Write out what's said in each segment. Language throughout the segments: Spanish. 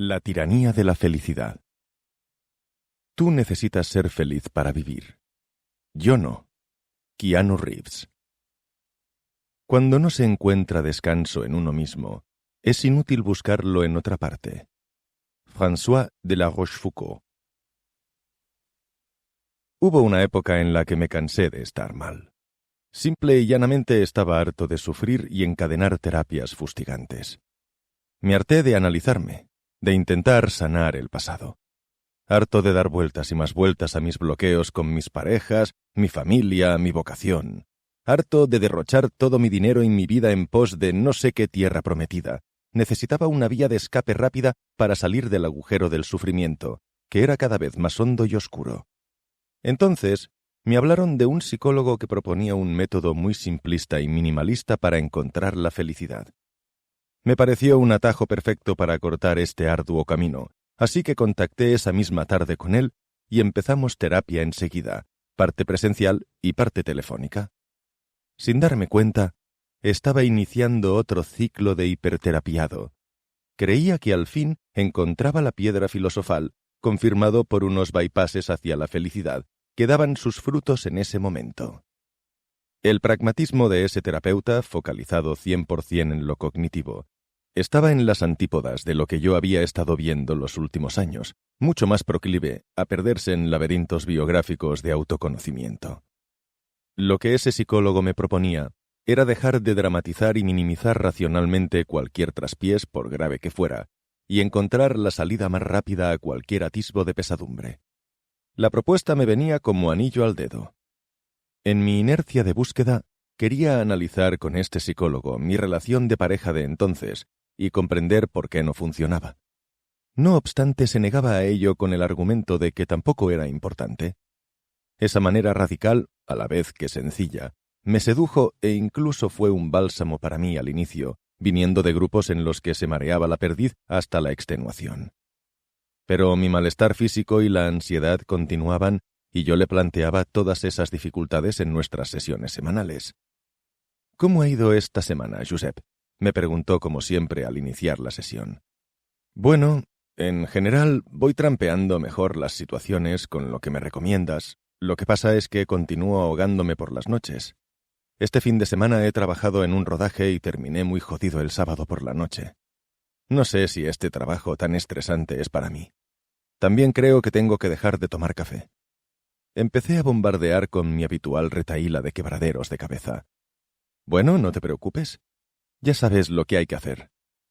La tiranía de la felicidad. Tú necesitas ser feliz para vivir. Yo no. Keanu Reeves. Cuando no se encuentra descanso en uno mismo, es inútil buscarlo en otra parte. François de la Rochefoucauld. Hubo una época en la que me cansé de estar mal. Simple y llanamente estaba harto de sufrir y encadenar terapias fustigantes. Me harté de analizarme, de intentar sanar el pasado. Harto de dar vueltas y más vueltas a mis bloqueos con mis parejas, mi familia, mi vocación. Harto de derrochar todo mi dinero y mi vida en pos de no sé qué tierra prometida. Necesitaba una vía de escape rápida para salir del agujero del sufrimiento, que era cada vez más hondo y oscuro. Entonces, me hablaron de un psicólogo que proponía un método muy simplista y minimalista para encontrar la felicidad. Me pareció un atajo perfecto para cortar este arduo camino, así que contacté esa misma tarde con él y empezamos terapia enseguida, parte presencial y parte telefónica. Sin darme cuenta, estaba iniciando otro ciclo de hiperterapiado. Creía que al fin encontraba la piedra filosofal, confirmado por unos bypasses hacia la felicidad, que daban sus frutos en ese momento. El pragmatismo de ese terapeuta, focalizado 100% en lo cognitivo, estaba en las antípodas de lo que yo había estado viendo los últimos años, mucho más proclive a perderse en laberintos biográficos de autoconocimiento. Lo que ese psicólogo me proponía era dejar de dramatizar y minimizar racionalmente cualquier traspiés, por grave que fuera, y encontrar la salida más rápida a cualquier atisbo de pesadumbre. La propuesta me venía como anillo al dedo. En mi inercia de búsqueda, quería analizar con este psicólogo mi relación de pareja de entonces y comprender por qué no funcionaba. No obstante, se negaba a ello con el argumento de que tampoco era importante. Esa manera radical, a la vez que sencilla, me sedujo e incluso fue un bálsamo para mí al inicio, viniendo de grupos en los que se mareaba la perdiz hasta la extenuación. Pero mi malestar físico y la ansiedad continuaban y yo le planteaba todas esas dificultades en nuestras sesiones semanales. «¿Cómo ha ido esta semana, Josep?», me preguntó como siempre al iniciar la sesión. «Bueno, en general voy trampeando mejor las situaciones con lo que me recomiendas. Lo que pasa es que continúo ahogándome por las noches. Este fin de semana he trabajado en un rodaje y terminé muy jodido el sábado por la noche. No sé si este trabajo tan estresante es para mí. También creo que tengo que dejar de tomar café». Empecé a bombardear con mi habitual retahíla de quebraderos de cabeza. «Bueno, no te preocupes. Ya sabes lo que hay que hacer.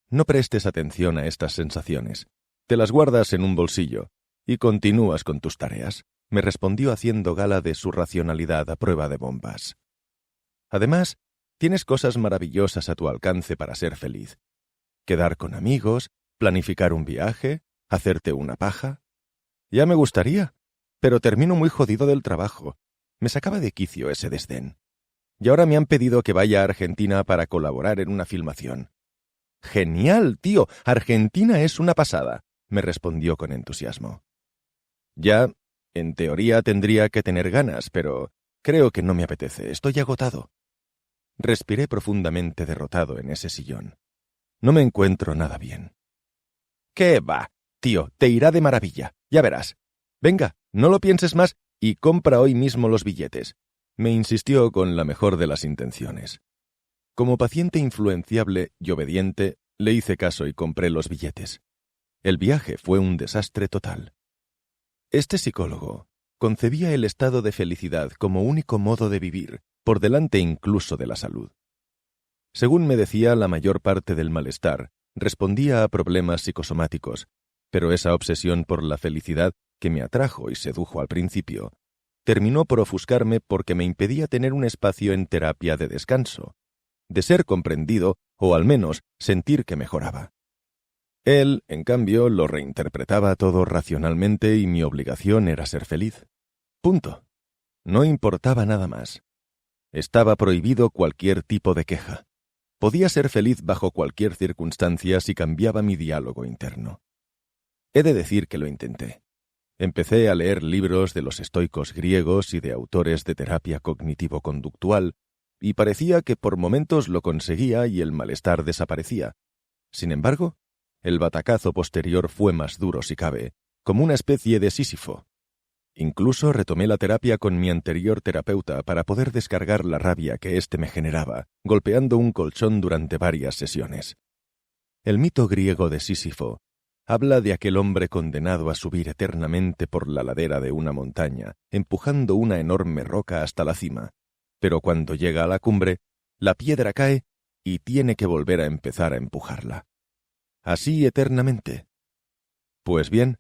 No prestes atención a estas sensaciones. Te las guardas en un bolsillo y continúas con tus tareas», me respondió haciendo gala de su racionalidad a prueba de bombas. «Además, tienes cosas maravillosas a tu alcance para ser feliz. Quedar con amigos, planificar un viaje, hacerte una paja. Ya me gustaría, pero termino muy jodido del trabajo. Me sacaba de quicio ese desdén. Y ahora me han pedido que vaya a Argentina para colaborar en una filmación». «¡Genial, tío! Argentina es una pasada», me respondió con entusiasmo. «Ya, en teoría tendría que tener ganas, pero creo que no me apetece. Estoy agotado». Respiré profundamente derrotado en ese sillón. No me encuentro nada bien. «¿Qué va? Tío, te irá de maravilla. Ya verás. Venga, no lo pienses más y compra hoy mismo los billetes», me insistió con la mejor de las intenciones. Como paciente influenciable y obediente, le hice caso y compré los billetes. El viaje fue un desastre total. Este psicólogo concebía el estado de felicidad como único modo de vivir, por delante incluso de la salud. Según me decía, la mayor parte del malestar respondía a problemas psicosomáticos, pero esa obsesión por la felicidad que me atrajo y sedujo al principio, terminó por ofuscarme porque me impedía tener un espacio en terapia de descanso, de ser comprendido o al menos sentir que mejoraba. Él, en cambio, lo reinterpretaba todo racionalmente y mi obligación era ser feliz. Punto. No importaba nada más. Estaba prohibido cualquier tipo de queja. Podía ser feliz bajo cualquier circunstancia si cambiaba mi diálogo interno. He de decir que lo intenté. Empecé a leer libros de los estoicos griegos y de autores de terapia cognitivo-conductual, y parecía que por momentos lo conseguía y el malestar desaparecía. Sin embargo, El batacazo posterior fue más duro si cabe, como una especie de Sísifo. Incluso retomé la terapia con mi anterior terapeuta para poder descargar la rabia que éste me generaba, golpeando un colchón durante varias sesiones. El mito griego de Sísifo habla de aquel hombre condenado a subir eternamente por la ladera de una montaña, empujando una enorme roca hasta la cima. Pero cuando llega a la cumbre, la piedra cae y tiene que volver a empezar a empujarla. Así eternamente. Pues bien,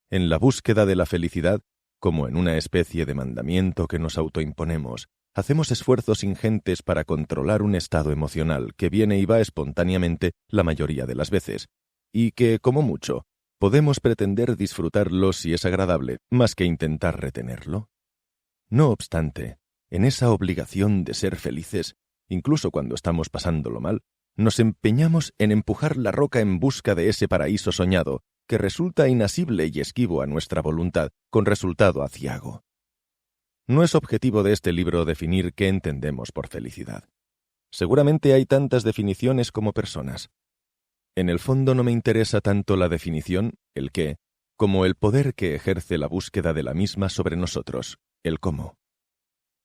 en la búsqueda de la felicidad, como en una especie de mandamiento que nos autoimponemos, hacemos esfuerzos ingentes para controlar un estado emocional que viene y va espontáneamente la mayoría de las veces, y que, como mucho, podemos pretender disfrutarlo si es agradable, más que intentar retenerlo. No obstante, en esa obligación de ser felices, incluso cuando estamos pasándolo mal, nos empeñamos en empujar la roca en busca de ese paraíso soñado, que resulta inasible y esquivo a nuestra voluntad, con resultado aciago. No es objetivo de este libro definir qué entendemos por felicidad. Seguramente hay tantas definiciones como personas. En el fondo no me interesa tanto la definición, el qué, como el poder que ejerce la búsqueda de la misma sobre nosotros, el cómo.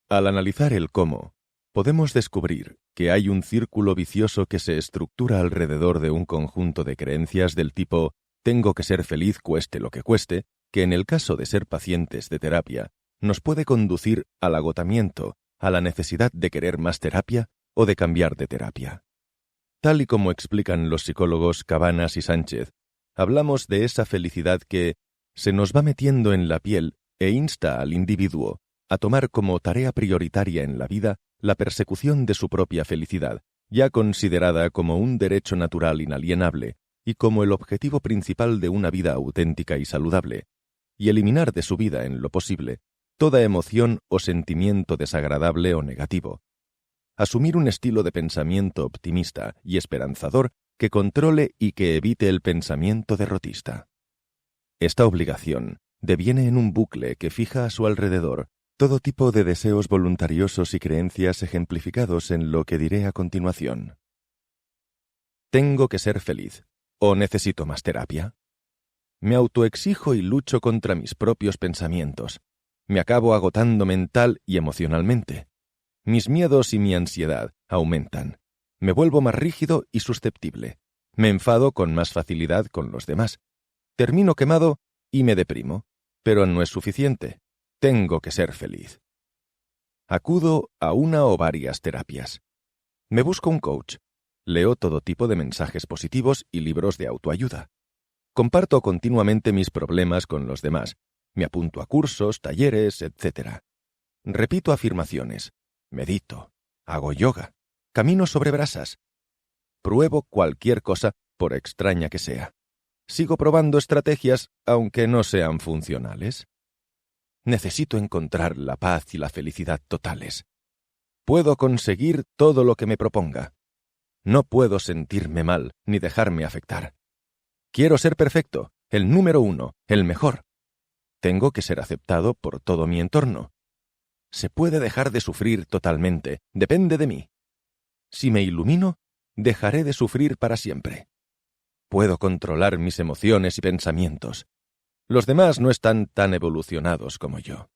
Al analizar el cómo, podemos descubrir que hay un círculo vicioso que se estructura alrededor de un conjunto de creencias del tipo «tengo que ser feliz cueste lo que cueste», que en el caso de ser pacientes de terapia, nos puede conducir al agotamiento, a la necesidad de querer más terapia o de cambiar de terapia. Tal y como explican los psicólogos Cabanas y Sánchez, hablamos de esa felicidad que se nos va metiendo en la piel e insta al individuo a tomar como tarea prioritaria en la vida la persecución de su propia felicidad, ya considerada como un derecho natural inalienable y como el objetivo principal de una vida auténtica y saludable, y eliminar de su vida, en lo posible, toda emoción o sentimiento desagradable o negativo. Asumir un estilo de pensamiento optimista y esperanzador que controle y que evite el pensamiento derrotista. Esta obligación deviene en un bucle que fija a su alrededor todo tipo de deseos voluntariosos y creencias ejemplificados en lo que diré a continuación. Tengo que ser feliz, o necesito más terapia. Me autoexijo y lucho contra mis propios pensamientos. Me acabo agotando mental y emocionalmente. Mis miedos y mi ansiedad aumentan. Me vuelvo más rígido y susceptible. Me enfado con más facilidad con los demás. Termino quemado y me deprimo. Pero no es suficiente. Tengo que ser feliz. Acudo a una o varias terapias. Me busco un coach. Leo todo tipo de mensajes positivos y libros de autoayuda. Comparto continuamente mis problemas con los demás. Me apunto a cursos, talleres, etc. Repito afirmaciones. Medito. Hago yoga. Camino sobre brasas. Pruebo cualquier cosa, por extraña que sea. Sigo probando estrategias, aunque no sean funcionales. Necesito encontrar la paz y la felicidad totales. Puedo conseguir todo lo que me proponga. No puedo sentirme mal ni dejarme afectar. Quiero ser perfecto, el número 1, el mejor. Tengo que ser aceptado por todo mi entorno. Se puede dejar de sufrir totalmente, depende de mí. Si me ilumino, dejaré de sufrir para siempre. Puedo controlar mis emociones y pensamientos. Los demás no están tan evolucionados como yo.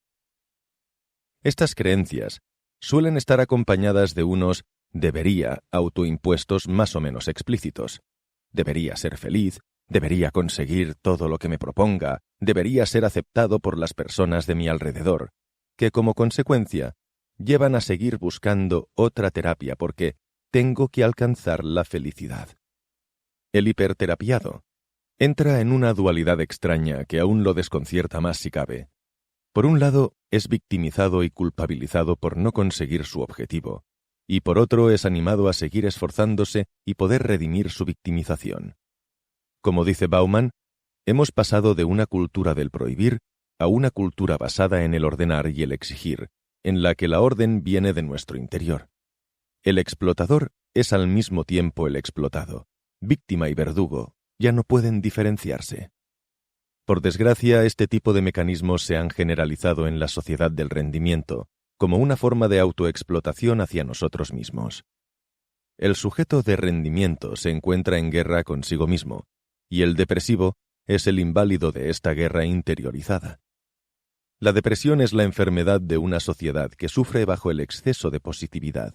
Estas creencias suelen estar acompañadas de unos debería autoimpuestos más o menos explícitos. Debería ser feliz, debería conseguir todo lo que me proponga, debería ser aceptado por las personas de mi alrededor, que como consecuencia llevan a seguir buscando otra terapia porque tengo que alcanzar la felicidad. El hiperterapiado entra en una dualidad extraña que aún lo desconcierta más si cabe. Por un lado, es victimizado y culpabilizado por no conseguir su objetivo, y por otro es animado a seguir esforzándose y poder redimir su victimización. Como dice Bauman, hemos pasado de una cultura del prohibir a una cultura basada en el ordenar y el exigir, en la que la orden viene de nuestro interior. El explotador es al mismo tiempo el explotado. Víctima y verdugo ya no pueden diferenciarse. Por desgracia, este tipo de mecanismos se han generalizado en la sociedad del rendimiento, como una forma de autoexplotación hacia nosotros mismos. El sujeto de rendimiento se encuentra en guerra consigo mismo, y el depresivo es el inválido de esta guerra interiorizada. La depresión es la enfermedad de una sociedad que sufre bajo el exceso de positividad.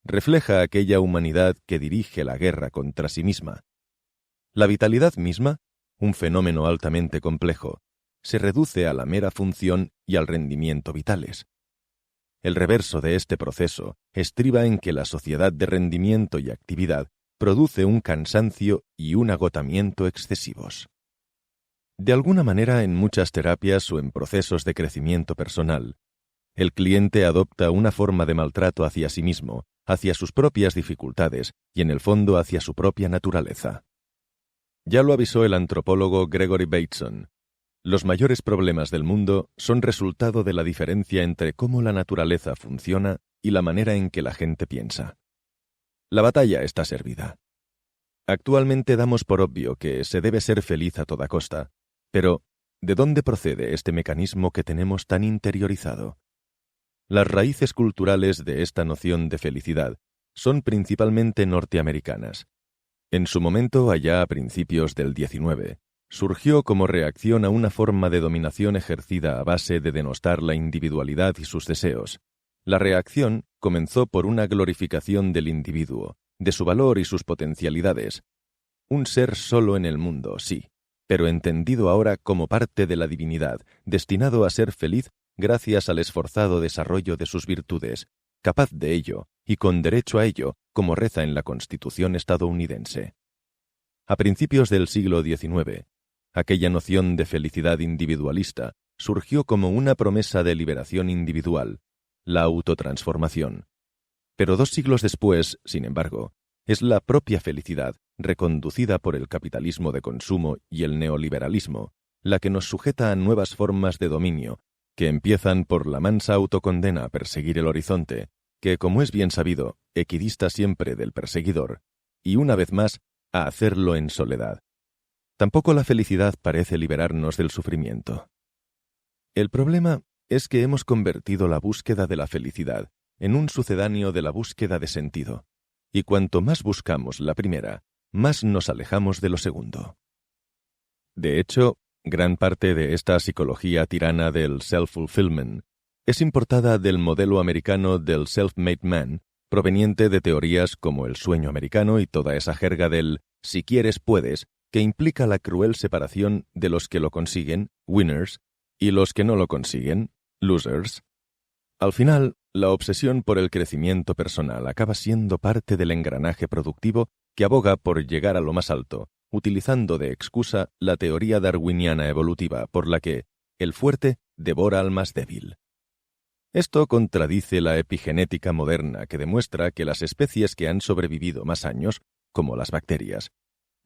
Refleja aquella humanidad que dirige la guerra contra sí misma. La vitalidad misma, un fenómeno altamente complejo, se reduce a la mera función y al rendimiento vitales. El reverso de este proceso estriba en que la sociedad de rendimiento y actividad produce un cansancio y un agotamiento excesivos. De alguna manera, en muchas terapias o en procesos de crecimiento personal, el cliente adopta una forma de maltrato hacia sí mismo, hacia sus propias dificultades y, en el fondo, hacia su propia naturaleza. Ya lo avisó el antropólogo Gregory Bateson. Los mayores problemas del mundo son resultado de la diferencia entre cómo la naturaleza funciona y la manera en que la gente piensa. La batalla está servida. Actualmente damos por obvio que se debe ser feliz a toda costa, pero ¿de dónde procede este mecanismo que tenemos tan interiorizado? Las raíces culturales de esta noción de felicidad son principalmente norteamericanas. En su momento, allá a principios del XIX, surgió como reacción a una forma de dominación ejercida a base de denostar la individualidad y sus deseos. La reacción comenzó por una glorificación del individuo, de su valor y sus potencialidades. Un ser solo en el mundo, sí, pero entendido ahora como parte de la divinidad, destinado a ser feliz gracias al esforzado desarrollo de sus virtudes, capaz de ello y con derecho a ello, como reza en la Constitución estadounidense. A principios del siglo XIX, aquella noción de felicidad individualista surgió como una promesa de liberación individual, la autotransformación. Pero 2 siglos después, sin embargo, es la propia felicidad, reconducida por el capitalismo de consumo y el neoliberalismo, la que nos sujeta a nuevas formas de dominio, que empiezan por la mansa autocondena a perseguir el horizonte, que, como es bien sabido, equidista siempre del perseguidor, y una vez más, a hacerlo en soledad. Tampoco la felicidad parece liberarnos del sufrimiento. El problema es que hemos convertido la búsqueda de la felicidad en un sucedáneo de la búsqueda de sentido, y cuanto más buscamos la primera, más nos alejamos de lo segundo. De hecho, gran parte de esta psicología tirana del self-fulfillment es importada del modelo americano del self-made man, proveniente de teorías como el sueño americano y toda esa jerga del «si quieres, puedes», que implica la cruel separación de los que lo consiguen, winners, y los que no lo consiguen, losers. Al final, la obsesión por el crecimiento personal acaba siendo parte del engranaje productivo que aboga por llegar a lo más alto, utilizando de excusa la teoría darwiniana evolutiva por la que el fuerte devora al más débil. Esto contradice la epigenética moderna que demuestra que las especies que han sobrevivido más años, como las bacterias,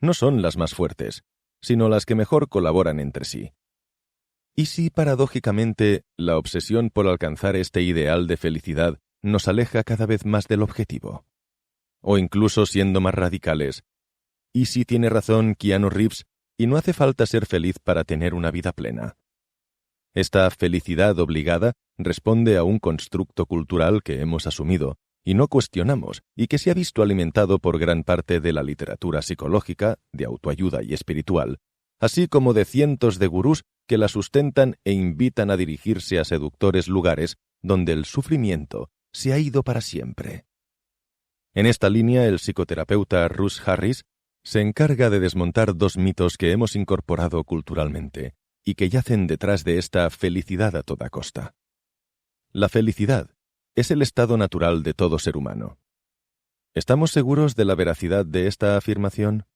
no son las más fuertes, sino las que mejor colaboran entre sí. ¿Y si, paradójicamente, la obsesión por alcanzar este ideal de felicidad nos aleja cada vez más del objetivo? O incluso siendo más radicales, ¿y si tiene razón Keanu Reeves y no hace falta ser feliz para tener una vida plena? Esta felicidad obligada responde a un constructo cultural que hemos asumido y no cuestionamos y que se ha visto alimentado por gran parte de la literatura psicológica, de autoayuda y espiritual, así como de cientos de gurús que la sustentan e invitan a dirigirse a seductores lugares donde el sufrimiento se ha ido para siempre. En esta línea, el psicoterapeuta Russ Harris se encarga de desmontar 2 mitos que hemos incorporado culturalmente y que yacen detrás de esta felicidad a toda costa. La felicidad es el estado natural de todo ser humano. ¿Estamos seguros de la veracidad de esta afirmación?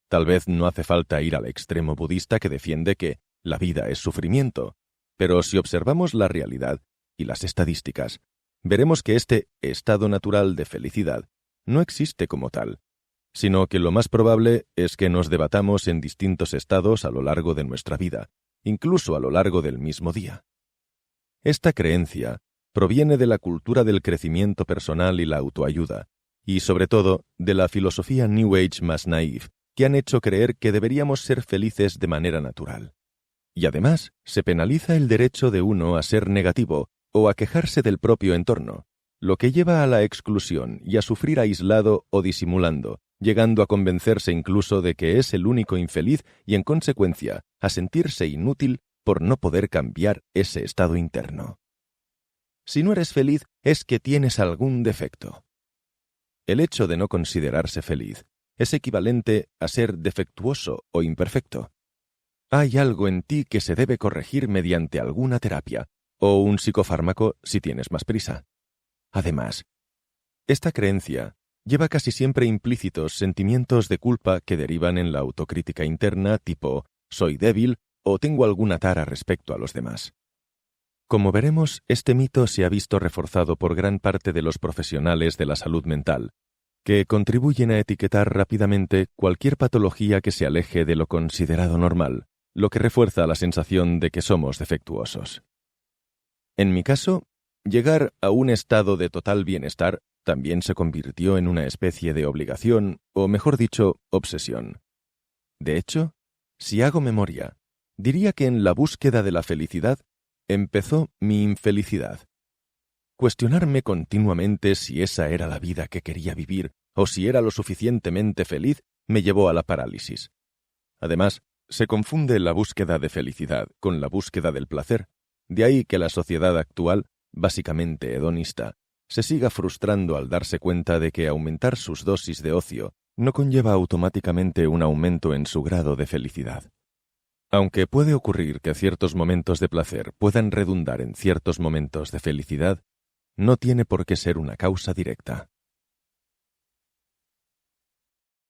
Tal vez no hace falta ir al extremo budista que defiende que la vida es sufrimiento, pero si observamos la realidad y las estadísticas, veremos que este estado natural de felicidad no existe como tal, sino que lo más probable es que nos debatamos en distintos estados a lo largo de nuestra vida, incluso a lo largo del mismo día. Esta creencia proviene de la cultura del crecimiento personal y la autoayuda, y sobre todo de la filosofía New Age más naif, que han hecho creer que deberíamos ser felices de manera natural. Y además, se penaliza el derecho de uno a ser negativo o a quejarse del propio entorno, lo que lleva a la exclusión y a sufrir aislado o disimulando, llegando a convencerse incluso de que es el único infeliz y, en consecuencia, a sentirse inútil por no poder cambiar ese estado interno. Si no eres feliz, es que tienes algún defecto. El hecho de no considerarse feliz es equivalente a ser defectuoso o imperfecto. Hay algo en ti que se debe corregir mediante alguna terapia o un psicofármaco si tienes más prisa. Además, esta creencia lleva casi siempre implícitos sentimientos de culpa que derivan en la autocrítica interna tipo «soy débil» o «tengo alguna tara respecto a los demás». Como veremos, este mito se ha visto reforzado por gran parte de los profesionales de la salud mental, que contribuyen a etiquetar rápidamente cualquier patología que se aleje de lo considerado normal, lo que refuerza la sensación de que somos defectuosos. En mi caso, llegar a un estado de total bienestar también se convirtió en una especie de obligación, o mejor dicho, obsesión. De hecho, si hago memoria, diría que en la búsqueda de la felicidad empezó mi infelicidad. Cuestionarme continuamente si esa era la vida que quería vivir o si era lo suficientemente feliz me llevó a la parálisis. Además, se confunde la búsqueda de felicidad con la búsqueda del placer, de ahí que la sociedad actual, básicamente hedonista, se siga frustrando al darse cuenta de que aumentar sus dosis de ocio no conlleva automáticamente un aumento en su grado de felicidad. Aunque puede ocurrir que ciertos momentos de placer puedan redundar en ciertos momentos de felicidad, no tiene por qué ser una causa directa.